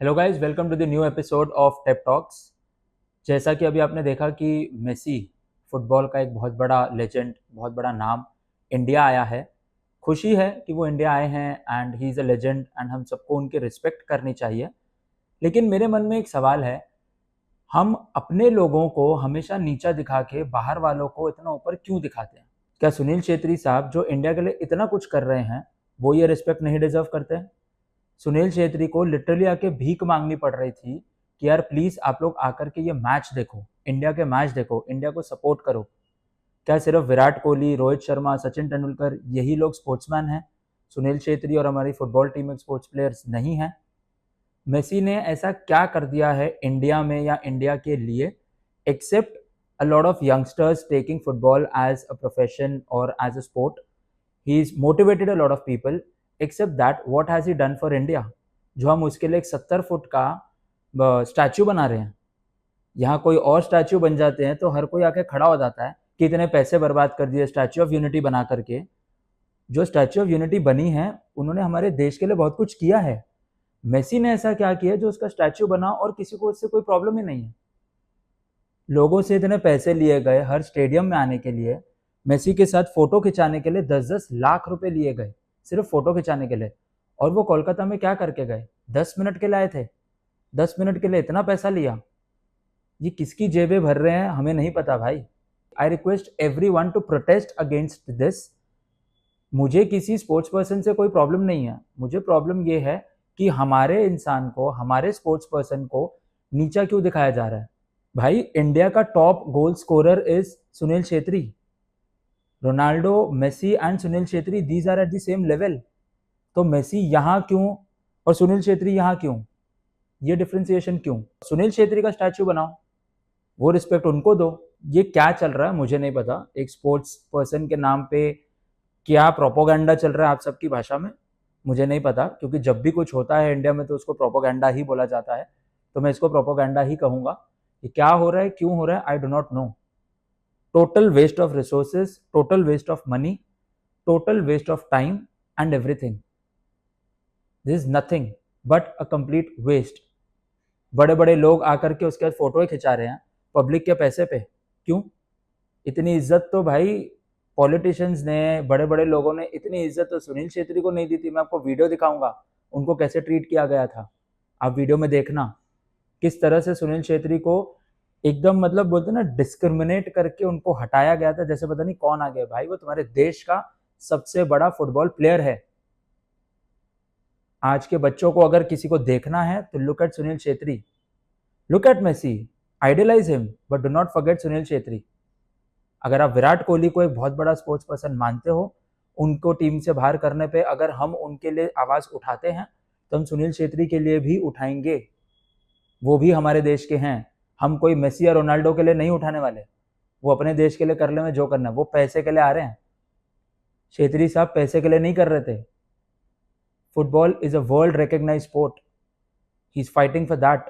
Hello guys, welcome to the new episode of tape talks. जैसा कि अभी आपने देखा कि मेसी फुटबॉल का एक बहुत बड़ा लेजेंड, बहुत बड़ा नाम इंडिया आया है। खुशी है कि वो इंडिया आए हैं and he is a legend and हम सबको उनकी रिस्पेक्ट करनी चाहिए। लेकिन मेरे मन में एक सवाल है, हम अपने लोगों को हमेशा नीचा दिखा के बाहर वालों को इतना ऊपर क्यों दिखाते हैं? क्या सुनील छेत्री साहब जो इंडिया के लिए इतना कुछ कर रहे हैं वो ये रिस्पेक्ट नहीं डिजर्व करते हैं? सुनील छेत्री को लिटरली आके भीख मांगनी पड़ रही थी कि यार प्लीज आप लोग आकर के ये मैच देखो, इंडिया के मैच देखो, इंडिया को सपोर्ट करो। क्या सिर्फ विराट कोहली, रोहित शर्मा, सचिन तेंदुलकर यही लोग स्पोर्ट्समैन हैं? सुनील छेत्री और हमारी फुटबॉल टीम में स्पोर्ट्स प्लेयर्स नहीं हैं? मेसी ने ऐसा क्या कर दिया है इंडिया में या इंडिया के लिए, except a lot of youngsters taking football as a profession और as a sport? He's motivated a lot of people. Except that, what has he done for India? जो हम उसके लिए एक 70 फुट का स्टैचू बना रहे हैं। यहाँ कोई और स्टैचू बन जाते हैं तो हर कोई आके खड़ा हो जाता है कि इतने पैसे बर्बाद कर दिए स्टैचू ऑफ यूनिटी बना करके। जो स्टैचू ऑफ यूनिटी बनी है, उन्होंने हमारे देश के लिए बहुत कुछ किया है। मेसी ने ऐसा क्या किया जो उसका स्टैचू बना और किसी को उससे कोई प्रॉब्लम ही नहीं है? लोगों से इतने पैसे लिए गए हर स्टेडियम में आने के लिए, मेसी के साथ फोटो खिंचाने के लिए 10-10 लाख रुपए लिए गए सिर्फ फोटो खिंचाने के लिए। और वो कोलकाता में क्या करके गए? 10 मिनट के लिए आए थे, 10 मिनट के लिए इतना पैसा लिया। ये किसकी जेबें भर रहे हैं हमें नहीं पता भाई। I request every one two protest against this. मुझे किसी स्पोर्ट्स पर्सन से कोई प्रॉब्लम नहीं है, मुझे प्रॉब्लम ये है कि हमारे इंसान को, हमारे स्पोर्ट्स पर्सन को नीचा क्यों दिखाया जा रहा है? भाई, इंडिया का top goal scorer is Sunil Chhetri. Ronaldo, Messi and Sunil Chhetri, these are at the same level. तो मेसी यहाँ क्यों और सुनील छेत्री यहाँ क्यों? ये डिफ्रेंसिएशन क्यों? सुनील छेत्री का स्टैचू बनाओ, वो रिस्पेक्ट उनको दो। ये क्या चल रहा है मुझे नहीं पता। एक स्पोर्ट्स पर्सन के नाम पे क्या प्रोपोगंडा चल रहा है आप सबकी भाषा में, मुझे नहीं पता। क्योंकि जब भी कुछ होता है इंडिया में तो उसको प्रोपोगंडा ही बोला जाता है, तो मैं इसको प्रोपोगंडा ही कहूंगा। कि क्या हो रहा है, क्यों हो रहा है, I do not know. Total waste of resources, total waste of money, total waste of time and everything. This is nothing but a complete waste. बड़े बड़े लोग आकर के उसके बाद फोटो खिंचा रहे हैं पब्लिक के पैसे पे, क्यों? इतनी इज्जत तो भाई पॉलिटिशियंस ने, बड़े बड़े लोगों ने इतनी इज्जत तो सुनील छेत्री को नहीं दी थी। मैं आपको वीडियो दिखाऊंगा उनको कैसे ट्रीट किया गया था, आप वीडियो में देखना किस तरह से सुनील छेत्री को एकदम, मतलब बोलते ना, डिस्क्रिमिनेट करके उनको हटाया गया था जैसे पता नहीं कौन आ गया। भाई, वो तुम्हारे देश का सबसे बड़ा फुटबॉल प्लेयर है। आज के बच्चों को अगर किसी को देखना है तो look at Sunil Chhetri, look at Messi, idealize him, but do not forget Sunil Chhetri. अगर आप विराट कोहली को एक बहुत बड़ा स्पोर्ट्स पर्सन मानते हो, उनको टीम से बाहर करने पे अगर हम उनके लिए आवाज उठाते हैं, तो हम सुनील छेत्री के लिए भी उठाएंगे। वो भी हमारे देश के हैं। हम कोई मेसी या रोनाल्डो के लिए नहीं उठाने वाले। वो अपने देश के लिए कर ले में जो करना है। वो पैसे के लिए आ रहे हैं, छेत्री साहब पैसे के लिए नहीं कर रहे थे। Football is a world recognize sport, he is fighting for that,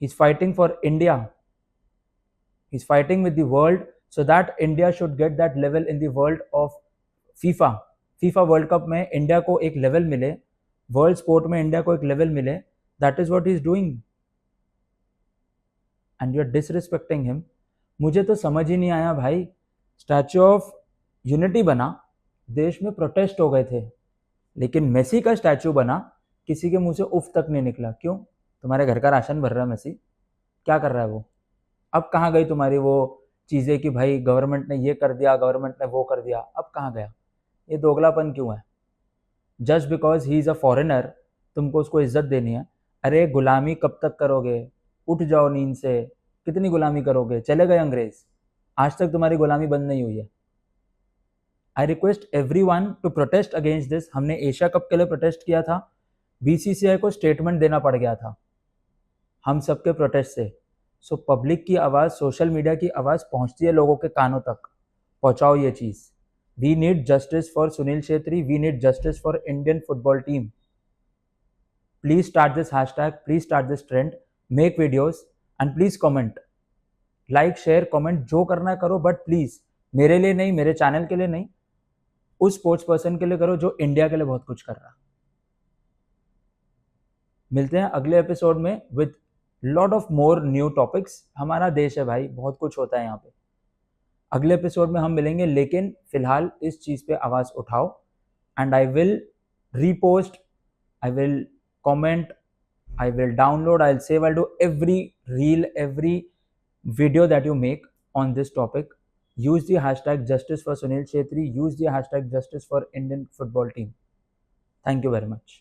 he is fighting for India, he is fighting with the world so that India should get that level in the world of FIFA. FIFA World Cup में India को एक level मिले, world sport में India को एक level मिले। That is what he is doing and you are disrespecting him. मुझे तो समझ ही नहीं आया भाई। स्टैचू ऑफ यूनिटी बना, देश में प्रोटेस्ट हो गए थे, लेकिन मेसी का स्टैचू बना, किसी के मुंह से उफ तक नहीं निकला। क्यों? तुम्हारे घर का राशन भर रहा है मेसी, क्या कर रहा है वो? अब कहाँ गई तुम्हारी वो चीज़ें कि भाई गवर्नमेंट ने ये कर दिया, गवर्नमेंट ने वो कर दिया? अब कहाँ गया? ये दोगलापन क्यों है? Just because he is a foreigner तुमको उसको इज्जत देनी है? अरे गुलामी कब तक करोगे? उठ जाओ नींद से। कितनी गुलामी करोगे? चले गए अंग्रेज, आज तक तुम्हारी गुलामी बंद नहीं हुई है। I request every one two protest against this. हमने एशिया कप के लिए प्रोटेस्ट किया था, बीसीसीआई को स्टेटमेंट देना पड़ गया था हम सबके प्रोटेस्ट से। सो पब्लिक की आवाज़, सोशल मीडिया की आवाज़ पहुंचती है लोगों के कानों तक, पहुंचाओ ये चीज़। We need justice for Sunil Chhetri, we need justice for Indian football team. Please start this hashtag, please start this trend, make videos and please comment, like share comment, जो करना है करो, बट प्लीज मेरे लिए नहीं, मेरे चैनल के लिए नहीं, उस स्पोर्ट्स पर्सन के लिए करो जो इंडिया के लिए बहुत कुछ कर रहा है। मिलते हैं अगले एपिसोड में with lot of more new topics. हमारा देश है भाई, बहुत कुछ होता है यहाँ पे। अगले एपिसोड में हम मिलेंगे, लेकिन फिलहाल इस चीज़ पे आवाज़ उठाओ and I will repost, I will comment, I will download, I'll save, I'll do every reel, every video that you make on this topic. Use the hashtag justice for Sunil Chhetri, use the hashtag justice for Indian football team. Thank you very much.